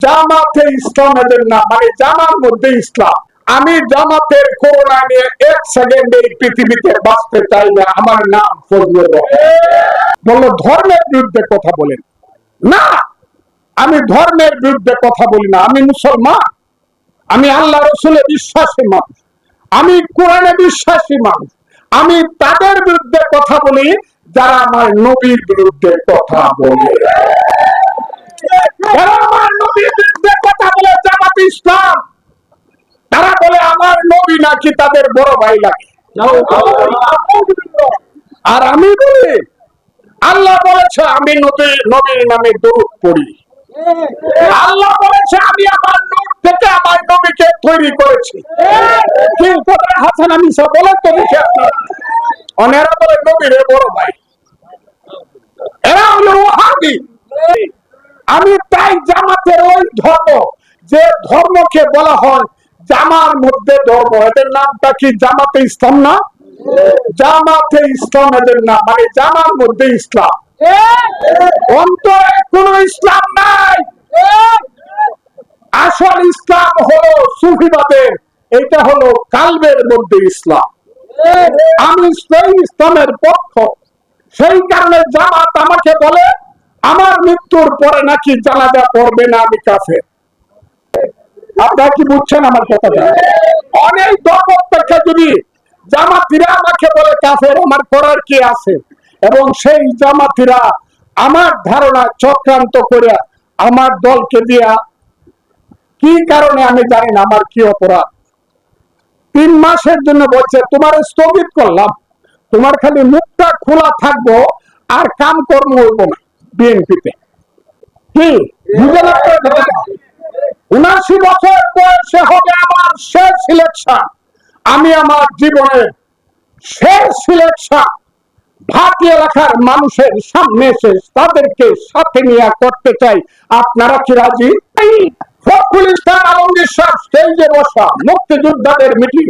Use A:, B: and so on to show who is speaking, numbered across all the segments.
A: জামাতে ইসলাম এদের নাম, মানে জামার মধ্যে ইসলাম। আমি জামাতের করোনা নিয়ে এক সেকেন্ড এই পৃথিবীতে বাঁচতে চাই না। আমার নাম ফজলুর রহমান। বললো ধর্মের বিরুদ্ধে কথা বলেন না, আমি ধর্মের বিরুদ্ধে কথা বলি না। আমি মুসলমান, আমি আল্লাহ রসুলের বিশ্বাসী মানুষ, আমি কোরআনে বিশ্বাসী মানুষ। আমি তাদের বিরুদ্ধে কথা বলি যারা আমার নবীর বিরুদ্ধে কথা বলে। যারা আমার নবীর বিরুদ্ধে কথা বলে জামাত ইসলাম, তারা বলে আমার নবী নাকি তাদের বড় ভাই লাগে। আর আমি বলি আল্লাহ বলেছে আমি নবীর নামে দরুদ পড়ি। আল্লাহ বলেছে আমি আমার নূর থেকে আমার নবীকে তৈরি করেছি। কেউ কথা হাসান আমি সব বলেন তো দেখি আপনি। অনেরা বলে নবীর বড় ভাই, এরা হলো ওহাবি। আমি তাই জামাতের ওই ধর্ম, যে ধর্মকে বলা হয় জামার মধ্যে ধর্ম, এদের নামটা কি জামাতে ইসলাম না? জামাতে ইসলাম এদের নাম, মানে জামার মধ্যে ইসলাম, অন্তরে কোন ইসলাম নাই। আসল ইসলাম হলো সুফিবাদের, এটা হলো কালবের মধ্যে ইসলাম। আমি সেই ইসলামের পক্ষ। সেই কারণে জামাত আমাকে বলে আমার মৃত্যুর পরে নাকি জানাজা পড়বে না, আমি কাফের। আপনারা কি বুঝছেন আমার কথাটা? অনেক ধর্ম থেকে যদি জামাতিরা আমাকে বলে কাফের, আমার করার কি আছে? এবং সেই জামাতিরা আমার ধারণা চক্রান্ত করে আমার দলকে দিয়া, কি কারণে আমি জানি না, আমার কি অপরাধ, 3 মাসের জন্য বলছে তোমার স্থগিত করলাম, তোমার খালি মুখটা খোলা থাকবো আর কাম কর্ম হইব না বিএনপিতে। কি বুঝে না? 79 বছর বয়সে হবে আমার শেষ সিলেকশন। আমি আমার জীবনের শেষ সিলেকশন ভাটি এলাকার মানুষের সামনে এসে তাদেরকে সাথে নিয়ে করতে চাই। আপনারা কি রাজি? ফখরুল ইসলাম আলমগীর সাহেব স্টেজে বসা মুক্তিযোদ্ধাদের মিটিং,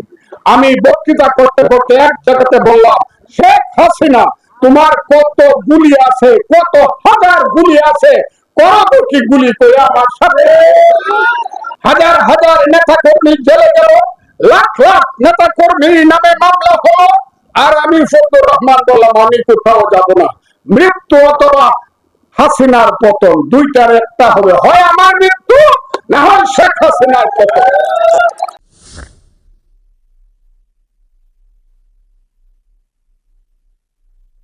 A: আমি বক্তৃতা করতে করতে এক জায়গাতে বললাম, শেখ হাসিনা তোমার কত গুলি আছে, কত হাজার গুলি আছে, কত কি গুলি করে আমার সাথে হাজার হাজার নেতা কর্মী জেলে গেল, লাখ লাখ নেতা কর্মীর নামে মামলা হলো। আর আমি ফজলুর রহমান বললাম আমি কোথাও যাব না, মৃত্যু অথবা হাসিনার পতন, দুইটার একটা হবে, হয় আমার মৃত্যু না হয় শেখ হাসিনার পতন।